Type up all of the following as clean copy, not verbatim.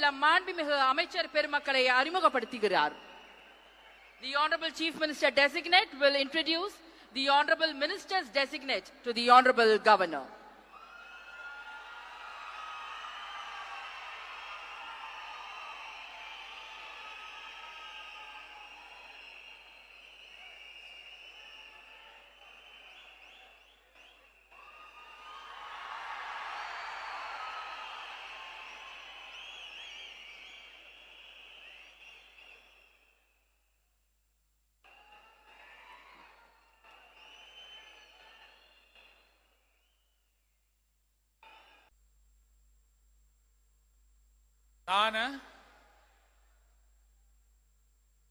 உள்ள மாண்புமிகு அமைச்சர் பெருமக்களை அறிமுகப்படுத்துகிறார். The Honorable Chief Minister Designate will introduce the Honorable Ministers Designate to the Honorable Governor. நான்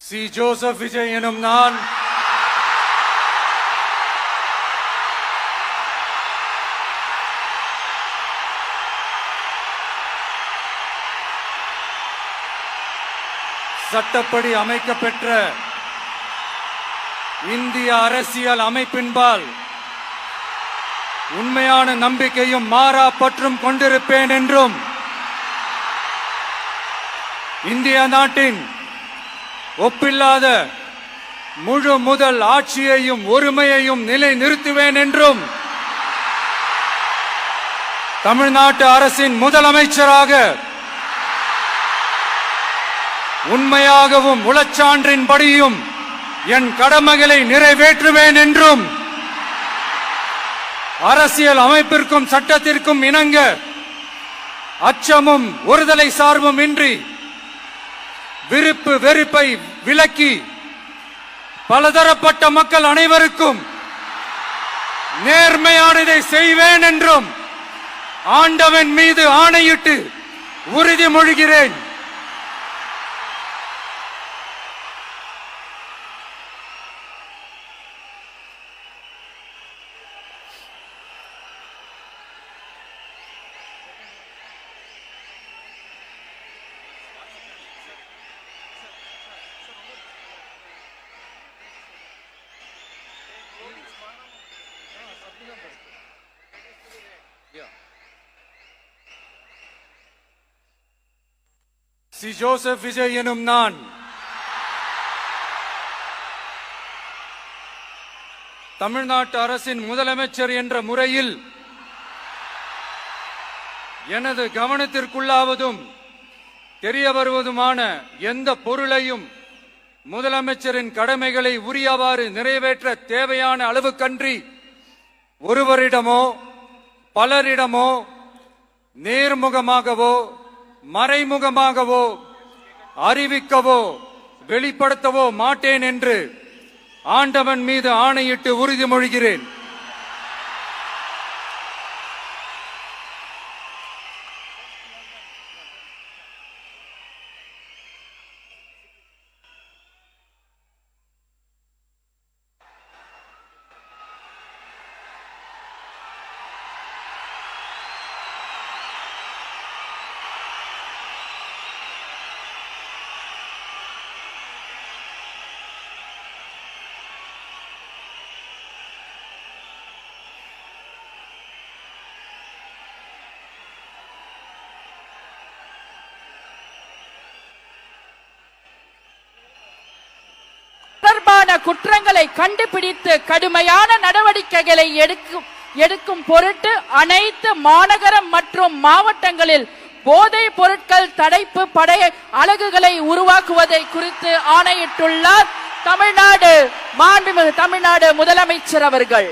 சி. ஜோசப் விஜய் எனும் நான் சட்டப்படி அமைக்கப்பெற்ற இந்திய அரசியல் அமைப்பின்பால் உண்மையான நம்பிக்கையும் மாறா பற்றும் கொண்டிருப்பேன் என்றும் இந்திய நாட்டின் ஒப்பில்லாத முழு முதல் ஆட்சியையும் ஒருமையையும் நிலை நிறுத்துவேன் என்றும் தமிழ்நாட்டு அரசின் முதலமைச்சராக உண்மையாகவும் உளச்சான்றின்படியும் என் கடமைகளை நிறைவேற்றுவேன் என்றும் அரசியல் அமைப்பிற்கும் சட்டத்திற்கும் இணங்க அச்சமும் ஒருதலை சார்பும் இன்றி விருப்பு வெறுப்பை விலக்கி பலதரப்பட்ட மக்கள் அனைவருக்கும் நேர்மையானதை செய்வேன் என்றும் ஆண்டவன் மீது ஆணையிட்டு உறுதிமொழிகிறேன். சி. ஜோசப் விஜய் எனும் நான் தமிழ்நாட்டு அரசின் முதலமைச்சர் என்ற முறையில் எனது கவனத்திற்குள்ளாவதும் தெரிய வருவதுமான எந்த பொருளையும் முதலமைச்சரின் கடமைகளை உரியவாறு நிறைவேற்ற தேவையான அளவுக்கன்றி ஒருவரிடமோ பலரிடமோ நேர்முகமாகவோ மறைமுகமாகவோ அறிவிக்கவோ வெளிப்படுத்தவோ மாட்டேன் என்று ஆண்டவன் மீது ஆணையிட்டு உறுதிமொழிகிறேன். குற்றங்களை கண்டுபிடித்து கடுமையான நடவடிக்கைகளை எடுக்கும் பொருட்டு அனைத்து மாநகரம் மற்றும் மாவட்டங்களில் போதைப் பொருட்கள் தடுப்பு படை அலகுகளை உருவாக்குவதை குறித்து ஆணையிட்டுள்ளார் மாண்புமிகு தமிழ்நாடு முதலமைச்சர் அவர்கள்.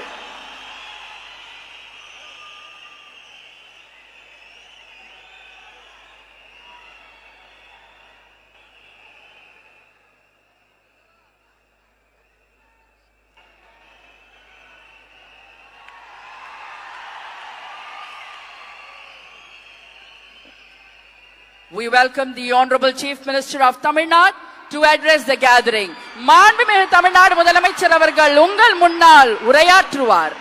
We welcome the Honorable Chief Minister of Tamil Nadu to address the gathering. மாண்புமிகு தமிழ்நாடு முதலமைச்சர் அவர்கள் உங்கள் முன்னால் உரையாற்றுவார்.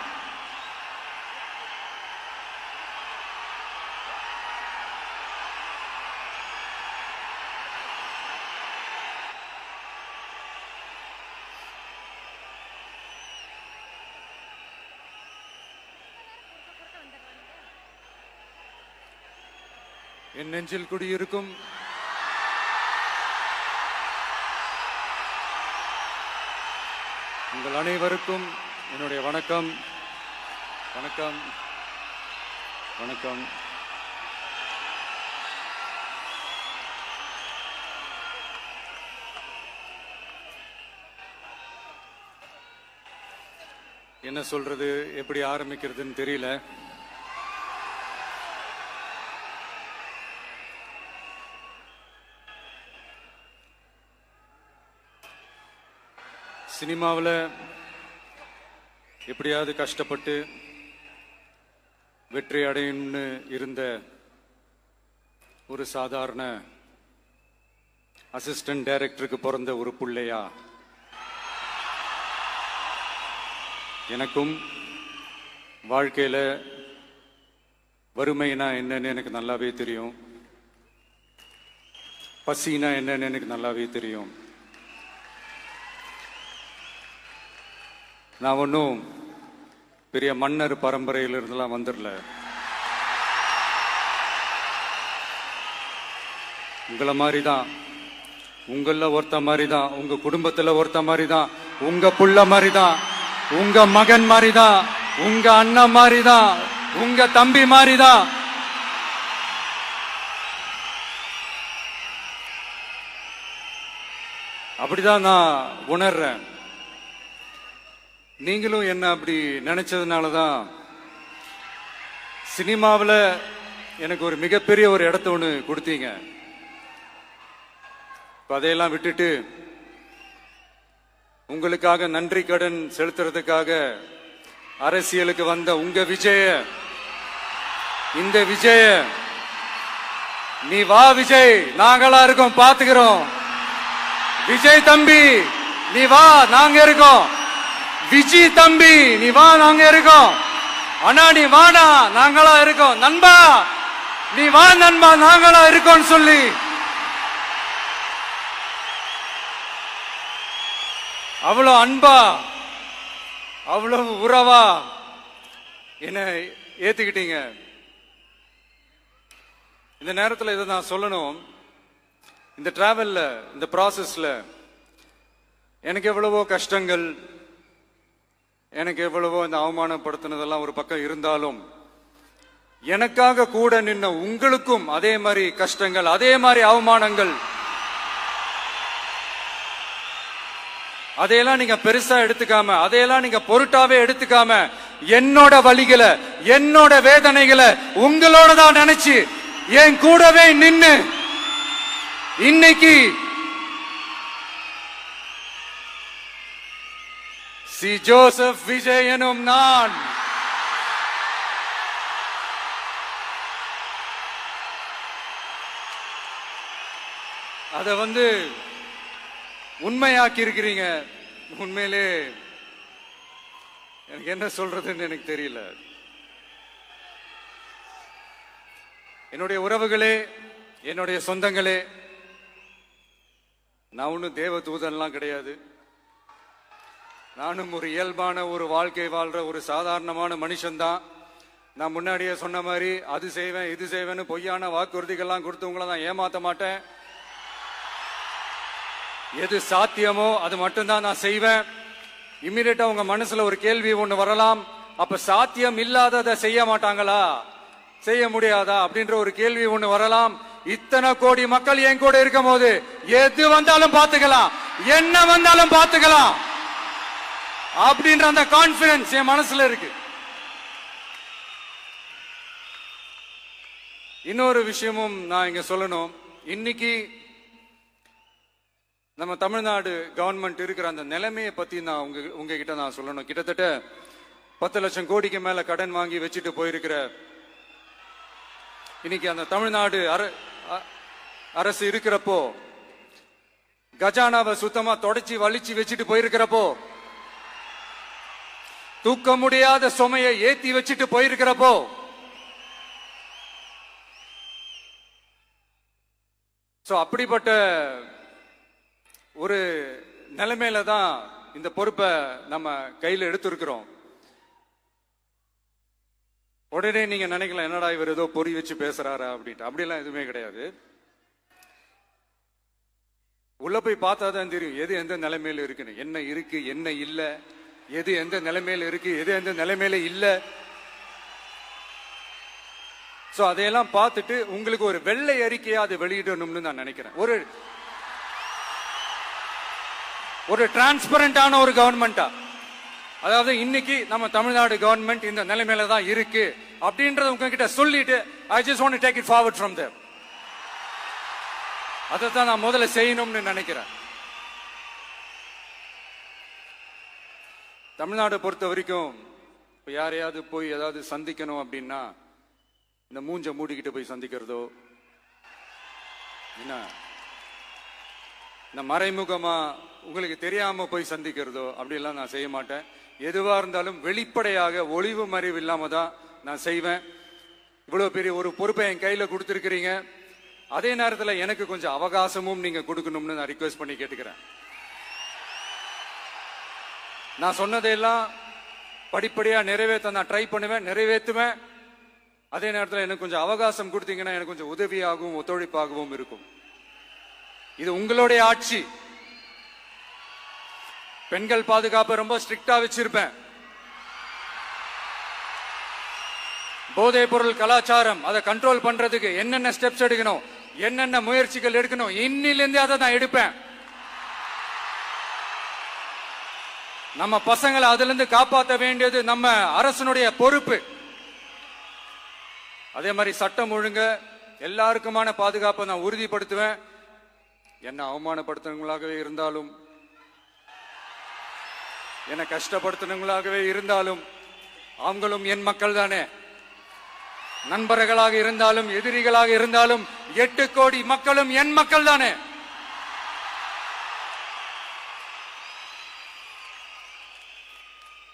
என் நெஞ்சில் குடியிருக்கும் உங்கள் அனைவருக்கும் என்னுடைய வணக்கம். வணக்கம் வணக்கம். என்ன சொல்றது, எப்படி ஆரம்பிக்கிறதுன்னு தெரியல. சினிமாவில் எப்படியாவது கஷ்டப்பட்டு வெற்றி அடையணும்னு இருந்த ஒரு சாதாரண அசிஸ்டன்ட் டைரக்டருக்கு பிறந்த ஒரு பிள்ளையா எனக்கும் வாழ்க்கையில வறுமைனா என்னன்னு எனக்கு நல்லாவே தெரியும். பசினா என்னன்னு எனக்கு நல்லாவே தெரியும். நான் ஒன்றும் பெரிய மன்னர் பரம்பரையிலிருந்தெல்லாம் வந்துடல. உங்களை மாதிரி தான், உங்கள ஒருத்த மாதிரி தான், உங்க குடும்பத்துல ஒருத்த மாதிரி தான், உங்க புள்ள மாதிரி தான், உங்க மகன் மாதிரி தான், உங்க அண்ணன் மாதிரி தான், உங்க தம்பி மாதிரி தான். அப்படிதான் நான் உணர்றேன். நீங்களும் என்ன அப்படி நினைச்சதுனாலதான் சினிமாவில் எனக்கு ஒரு மிகப்பெரிய ஒரு இடத்த ஒன்று கொடுத்தீங்க. அதையெல்லாம் விட்டுட்டு உங்களுக்காக நன்றி கடன் செலுத்துறதுக்காக அரசியலுக்கு வந்த உங்க விஜய, இந்த விஜய, நீ வா விஜய், நாங்களா இருக்கோம், பாத்துக்கிறோம். விஜய் தம்பி நீ வா, நாங்க இருக்கோம். விஜி தம்பி நீ வா, நாங்க இருக்கோம். அண்ணா நீ வாடா, நாங்களா இருக்கோம். நண்பா நீ வா நண்பா, நாங்களா இருக்கோம் சொல்லி அவ்வளவு அன்பா, அவ்வளவு உறவா என்ன ஏத்துக்கிட்டீங்க. இந்த நேரத்தில் இதை நான் சொல்லணும். இந்த டிராவல்ல, இந்த ப்ராசஸ்ல எனக்கு எவ்வளவோ கஷ்டங்கள், எனக்கு எவ்வளவோ இந்த அவமானப்படுத்தினதெல்லாம் ஒரு பக்கம் இருந்தாலும், எனக்காக கூட நின்ன உங்களுக்கும் அதே மாதிரி கஷ்டங்கள், அதே மாதிரி அவமானங்கள், அதையெல்லாம் நீங்க பெருசா எடுத்துக்காம, அதையெல்லாம் நீங்க பொருட்டாவே எடுத்துக்காம, என்னோட வலிகளை, என்னோட வேதனைகளை உங்களோட தான் நினைச்சு என் கூடவே நின்னு இன்னைக்கு சி ஜோசப் விஜய் எனும் நான் அத உண்மையாக்கி இருக்கிறீங்க. உண்மையிலே எனக்கு என்ன சொல்றதுன்னு எனக்கு தெரியல. என்னுடைய உறவுகளே, என்னுடைய சொந்தங்களே, நான் ஒன்னும் தேவ தூதன்லாம் கிடையாது. நானும் ஒரு இயல்பான ஒரு வாழ்க்கை வாழ்ற ஒரு சாதாரணமான மனுஷன்தான். நான் முன்னாடியே சொன்ன மாதிரி அது செய்வேன் இது செய்வேன்னு பொய்யான வாக்குறுதிகள்லாம் கொடுத்து உங்களை நான் ஏமாத்த மாட்டேன். எது சாத்தியமோ அது மட்டும்தான் நான் செய்வேன். இம்மிடியட்டா உங்க மனசுல ஒரு கேள்வி ஒண்ணு வரலாம், அப்ப சாத்தியம் இல்லாததை செய்ய மாட்டாங்களா, செய்ய முடியாதா அப்படின்ற ஒரு கேள்வி ஒண்ணு வரலாம். இத்தனை கோடி மக்கள் என் கூட இருக்கும் போது எது வந்தாலும் பாத்துக்கலாம், என்ன வந்தாலும் பாத்துக்கலாம் அப்படின்ற அந்த கான்பிடன்ஸ் என் மனசுல இருக்கு. இன்னொரு விஷயமும் நான் இங்க சொல்லணும். இன்னைக்கு நம்ம தமிழ்நாடு கவர்மெண்ட் இருக்கிற அந்த நிலைமையை பத்தி நான் உங்ககிட்ட நான் சொல்லணும். கிட்டத்தட்ட 10 லட்சம் கோடிக்கு மேல கடன் வாங்கி வச்சுட்டு போயிருக்கிற இன்னைக்கு அந்த தமிழ்நாடு அரசு இருக்கிறப்போ, கஜானாவை சுத்தமா தொடச்சி வலிச்சு வச்சுட்டு போயிருக்கிறப்போ, தூக்க முடியாத சுமையை ஏத்தி வச்சுட்டு போயிருக்கிறப்போ, அப்படிப்பட்ட ஒரு நிலைமையில தான் இந்த பொறுப்பை நம்ம கையில் எடுத்திருக்கிறோம். உடனே நீங்க நினைக்கலாம், என்னடா இவர் ஏதோ பொறி வச்சு பேசுறாரா அப்படின்ட்டு. அப்படிலாம் எதுவுமே கிடையாது. உள்ள போய் பார்த்தா தான் தெரியும் எது எந்த நிலைமையில இருக்குன்னு, என்ன இருக்கு என்ன இல்ல, எது எந்த நிலைமையில இருக்கு எது எந்த நிலைமையில இல்ல. சோ அதையெல்லாம் பார்த்துட்டு உங்களுக்கு ஒரு வெள்ளை அறிக்கையா அதை வெளியிடணும்னு நான் நினைக்கிறேன். ஒரு டிரான்ஸ்பரண்டான ஒரு கவர்மெண்டா, அதாவது இன்னைக்கு நம்ம தமிழ்நாடு கவர்மெண்ட் இந்த நிலைமையில தான் இருக்கு அப்படின்றத உங்ககிட்ட சொல்லிட்டு I just want to take it forward from there. அதைத்தான் நான் முதல்ல செய்யணும்னு நினைக்கிறேன். தமிழ்நாடு பொறுத்த வரைக்கும் இப்ப யாரையாவது போய் ஏதாவது சந்திக்கணும் அப்படின்னா இந்த மூஞ்ச மூடிக்கிட்டு போய் சந்திக்கிறதோ, என்ன இந்த மறைமுகமா உங்களுக்கு தெரியாம போய் சந்திக்கிறதோ அப்படிலாம் நான் செய்ய மாட்டேன். எதுவா இருந்தாலும் வெளிப்படையாக ஒளிவு மறைவு இல்லாம தான் நான் செய்வேன். இவ்வளவு பெரிய ஒரு பொறுப்பை என் கையில கொடுத்திருக்கிறீங்க, அதே நேரத்தில் எனக்கு கொஞ்சம் அவகாசமும் நீங்க கொடுக்கணும்னு நான் ரிக்வெஸ்ட் பண்ணி கேட்டுக்கிறேன். நான் சொன்னதையெல்லாம் படிப்படியா நிறைவேற்ற நான் ட்ரை பண்ணுவேன், நிறைவேற்றுவேன். அதே நேரத்தில் எனக்கு கொஞ்சம் அவகாசம் கொடுத்தீங்கன்னா எனக்கு கொஞ்சம் உதவியாகவும் ஒத்துழைப்பாகவும் இருக்கும். இது உங்களுடைய ஆட்சி. பெண்கள் பாதுகாப்பை ரொம்ப ஸ்ட்ரிக்டா வச்சிருப்பேன். போதைப் பொருள் கலாச்சாரம் அதை கண்ட்ரோல் பண்றதுக்கு என்னென்ன ஸ்டெப்ஸ் எடுக்கணும், என்னென்ன முயற்சிகள் எடுக்கணும், இன்னிலிருந்து அதை நான் எடுப்பேன். நம்ம பசங்களை அதுல இருந்து காப்பாற்ற வேண்டியது நம்ம அரசனுடைய பொறுப்பு. அதே மாதிரி சட்டம் ஒழுங்கு எல்லாருக்குமான பாதுகாப்பை நான் உறுதிப்படுத்துவேன். என்ன அவமானப்படுத்துறவங்களாகவே இருந்தாலும், என்ன கஷ்டப்படுத்துறவங்களாகவே இருந்தாலும், அவங்களும் என் மக்கள் தானே. நண்பர்களாக இருந்தாலும் எதிரிகளாக இருந்தாலும் 8 கோடி மக்களும் என் மக்கள் தானே.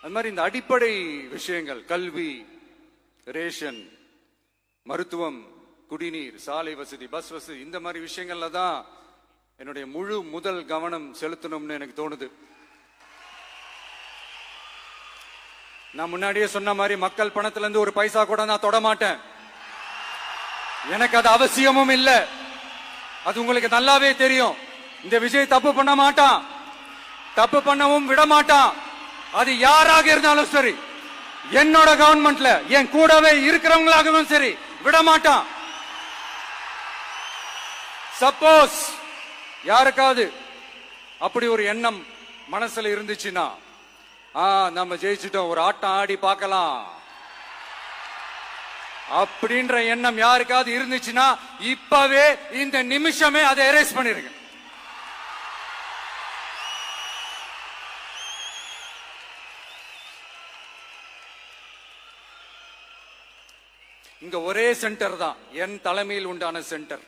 அது மாதிரி இந்த அடிப்படை விஷயங்கள், கல்வி, ரேஷன், மருத்துவம், குடிநீர், சாலை வசதி, பஸ் வசதி, இந்த மாதிரி விஷயங்கள்ல தான் என்னுடைய முதல் கவனம் செலுத்தணும்னு எனக்கு தோணுது. நான் முன்னாடியே சொன்ன மாதிரி மக்கள் பணத்துல இருந்து ஒரு பைசா கூட நான் தொட மாட்டேன். எனக்கு அது அவசியமும் இல்லை. அது உங்களுக்கு நல்லாவே தெரியும். இந்த விஜய் தப்பு பண்ண மாட்டான், தப்பு பண்ணவும் விட மாட்டான். அது யாராக இருந்தாலும் சரி, என்னோட கவர்மெண்ட்ல என் கூடவே இருக்கிறவங்களாகவும் சரி விட மாட்டான். சப்போஸ் யாருக்காவது அப்படி ஒரு எண்ணம் மனசுல இருந்துச்சுன்னா, நம்ம ஜெயிச்சிட்டோம், ஒரு ஆட்டம் ஆடி பார்க்கலாம் அப்படின்ற எண்ணம் யாருக்காவது இருந்துச்சுன்னா இப்பவே இந்த நிமிஷமே அதை எரேஸ் பண்ணிருங்க. இங்க ஒரே சென்டர் தான், என் தலைமையில் உண்டான சென்டர்.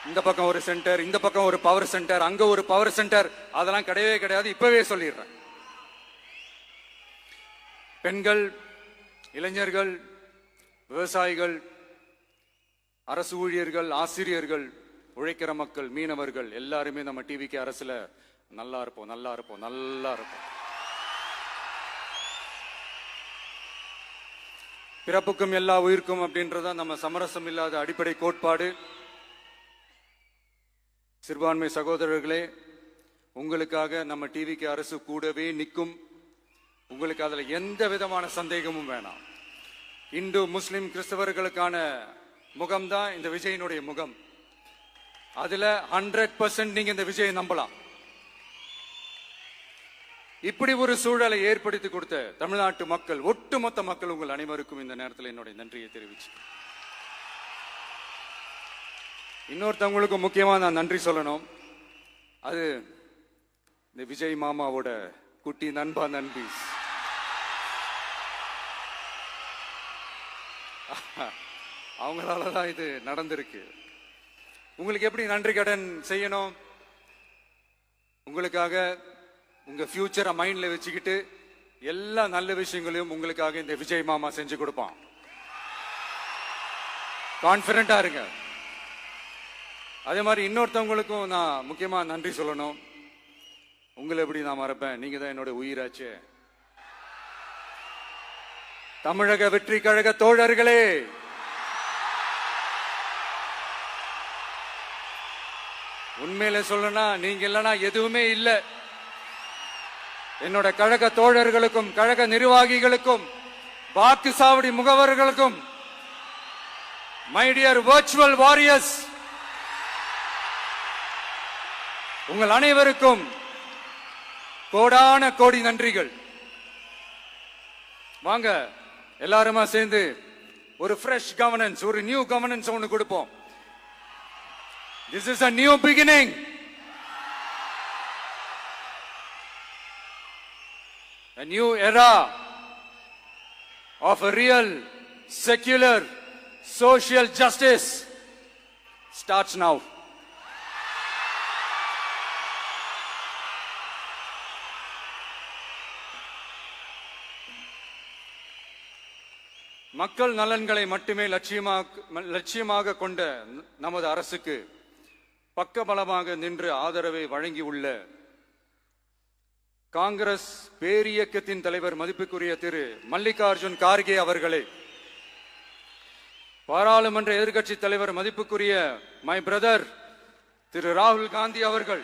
இந்த பக்கம் ஒரு சென்டர், இந்த பக்கம் ஒரு பவர் சென்டர், அங்க ஒரு பவர் சென்டர், அதெல்லாம் கிடையவே கிடையாது. இப்பவே சொல்லிடுறேன். பெண்கள், இளைஞர்கள், விவசாயிகள், அரசு ஊழியர்கள், ஆசிரியர்கள், உழைக்கிற மக்கள், மீனவர்கள் எல்லாருமே நம்ம டிவிக்கு அரசுல நல்லா இருப்போம், நல்லா இருப்போம், நல்லா இருப்போம். பிறப்புக்கும் எல்லா உயிர்க்கும் அப்படின்றத நம்ம சமரசம் இல்லாத அடிப்படை கோட்பாடு. சிறுபான்மை சகோதரர்களே, உங்களுக்காக நம்ம டிவிக்கு அரசு கூடவே நிற்கும். உங்களுக்கு அதுல எந்த விதமான சந்தேகமும் வேணாம். இந்து, முஸ்லிம், கிறிஸ்தவர்களுக்கான முகம்தான் இந்த விஜயனுடைய முகம். அதுல 100% நீங்க இந்த விஜயை நம்பலாம். இப்படி ஒரு சூழலை ஏற்படுத்தி கொடுத்த தமிழ்நாட்டு மக்கள், ஒட்டுமொத்த மக்கள், உங்கள் அனைவருக்கும் இந்த நேரத்தில் என்னுடைய நன்றியை தெரிவிச்சு, இன்னொருத்தவங்களுக்கு முக்கியமா நான் நன்றி சொல்லணும். அது இந்த விஜய் மாமாவோட குட்டி நண்பா, நண்பீஸ். அவங்களாலதான் இது நடந்திருக்கு. உங்களுக்கு எப்படி நன்றி கடன் செய்யணும்? உங்களுக்காக உங்க ஃபியூச்சரை மைண்ட்ல வச்சுக்கிட்டு எல்லா நல்ல விஷயங்களையும் உங்களுக்காக இந்த விஜய் மாமா செஞ்சு கொடுப்பான். கான்பிடண்டா இருங்க. அதே மாதிரி இன்னொருத்தவங்களுக்கும் நான் முக்கியமா நன்றி சொல்லணும். உங்களை எப்படி நான் மறப்பேன்? நீங்க தான் என்னோட உயிராச்சே. தமிழக வெற்றி கழக உண்மையில சொல்லனா நீங்க இல்லனா எதுவுமே இல்ல. என்னோட கழக தோழர்களுக்கும் கழக நிர்வாகிகளுக்கும் வாக்கு சாவடி முகவர்களுக்கும் மை டியர் வர்ச்சுவல் வாரியர்ஸ் உங்கள் அனைவருக்கும் கோடான கோடி நன்றிகள். வாங்க எல்லாருமா சேர்ந்து ஒரு ஃப்ரெஷ் கவர்னன்ஸ், ஒரு நியூ கவர்னன்ஸ் ஒன்னு கொடுப்போம். This is a new beginning. A new era of a real, secular, social justice starts now. மக்கள் நலன்களை மட்டுமே லட்சியமாக கொண்ட நமது அரசுக்கு பக்கபலமாக நின்று ஆதரவை வழங்கியுள்ள காங்கிரஸ் பேரியக்கத்தின் தலைவர் மதிப்புக்குரிய திரு மல்லிகார்ஜுன் கார்கே அவர்களே, பாராளுமன்ற எதிர்க்கட்சி தலைவர் மதிப்புக்குரிய மை பிரதர் திரு ராகுல் காந்தி அவர்கள்,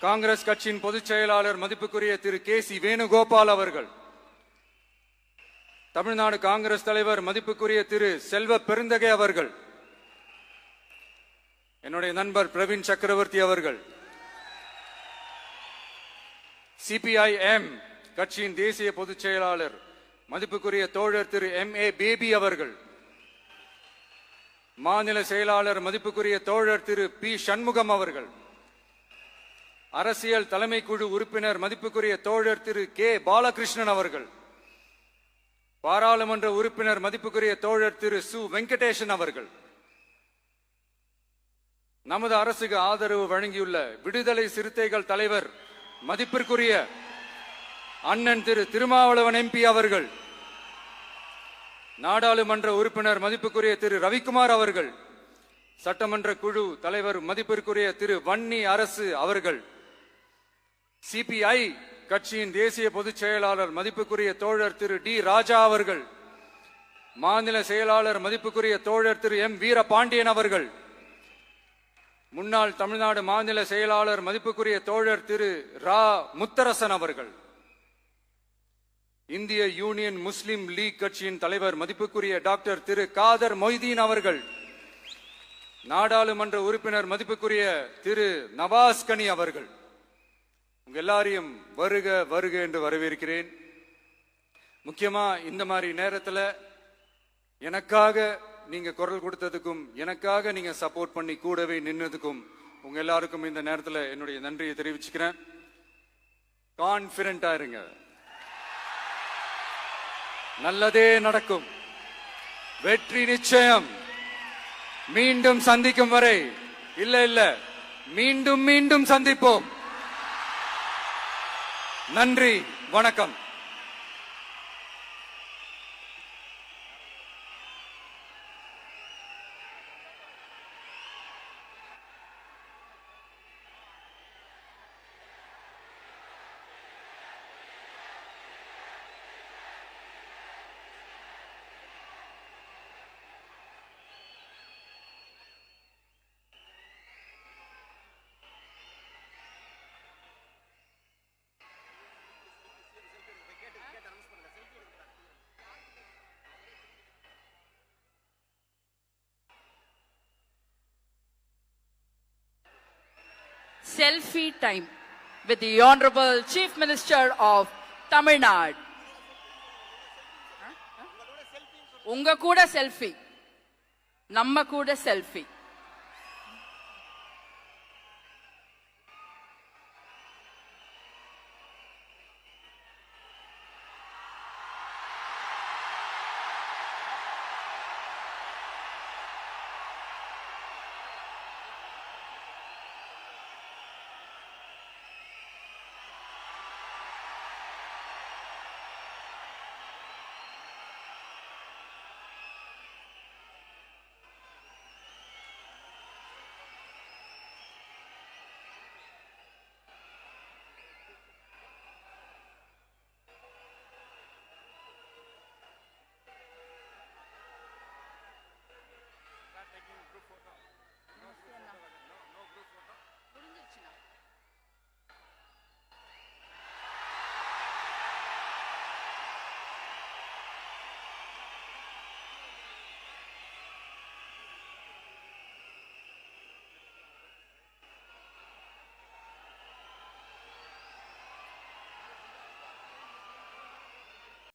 காங்கிரஸ் கட்சியின் பொதுச் செயலாளர் மதிப்புக்குரிய திரு கே.சி. வேணுகோபால் அவர்கள், தமிழ்நாடு காங்கிரஸ் தலைவர் மதிப்புக்குரிய திரு செல்வ பெருந்தகை அவர்கள், என்னுடைய நண்பர் பிரவீன் சக்கரவர்த்தி அவர்கள், சிபிஐஎம் கட்சியின் தேசிய பொதுச் செயலாளர் மதிப்புக்குரிய தோழர் திரு M.A. பேபி அவர்கள், மாநில செயலாளர் மதிப்புக்குரிய தோழர் திரு பி. சண்முகம் அவர்கள், அரசியல் தலைமை குழு உறுப்பினர் மதிப்புக்குரிய தோழர் திரு கே. பாலகிருஷ்ணன் அவர்கள், பாராளுமன்ற உறுப்பினர் மதிப்புக்குரிய தோழர் திரு சு. வெங்கடேசன் அவர்கள், நமது அரசுக்கு ஆதரவு வழங்கியுள்ள விடுதலை சிறுத்தைகள் தலைவர் மதிப்பிற்குரிய அண்ணன் திரு திருமாவளவன் MP அவர்கள், நாடாளுமன்ற உறுப்பினர் மதிப்புக்குரிய திரு ரவிக்குமார் அவர்கள், சட்டமன்ற குழு தலைவர் மதிப்பிற்குரிய திரு வன்னி அரசு அவர்கள், சிபிஐ கட்சியின் தேசிய பொதுச் செயலாளர் மதிப்புக்குரிய தோழர் திரு டி. ராஜா அவர்கள், மாநில செயலாளர் மதிப்புக்குரிய தோழர் திரு M. வீரபாண்டியன் அவர்கள், முன்னாள் தமிழ்நாடு மாநில செயலாளர் மதிப்புக்குரிய தோழர் திரு ரா. முத்தரசன் அவர்கள், இந்திய யூனியன் முஸ்லிம் லீக் கட்சியின் தலைவர் மதிப்புக்குரிய டாக்டர் திரு காதர் மொய்தீன் அவர்கள், நாடாளுமன்ற உறுப்பினர் மதிப்புக்குரிய திரு நவாஸ் கனி அவர்கள், உங்க எல்லாரையும் வருக வருக என்று வரவேற்கிறேன். முக்கியமா இந்த மாதிரி நேரத்தில் எனக்காக நீங்க குரல் கொடுத்ததுக்கும் எனக்காக நீங்க சப்போர்ட் பண்ணி கூடவே நின்னதுக்கும் உங்க எல்லாருக்கும் இந்த நேரத்தில் என்னுடைய நன்றியை தெரிவிச்சுக்கிறேன். கான்பிடென்டா இருங்க, நல்லதே நடக்கும், வெற்றி நிச்சயம். மீண்டும் சந்திக்கும் வரை இல்ல மீண்டும் மீண்டும் சந்திப்போம். நன்றி, வணக்கம். Selfie time with the Honorable Chief Minister of Tamil Nadu. உங்க கூட செல்ஃபி, நம்ம கூட செல்ஃபி.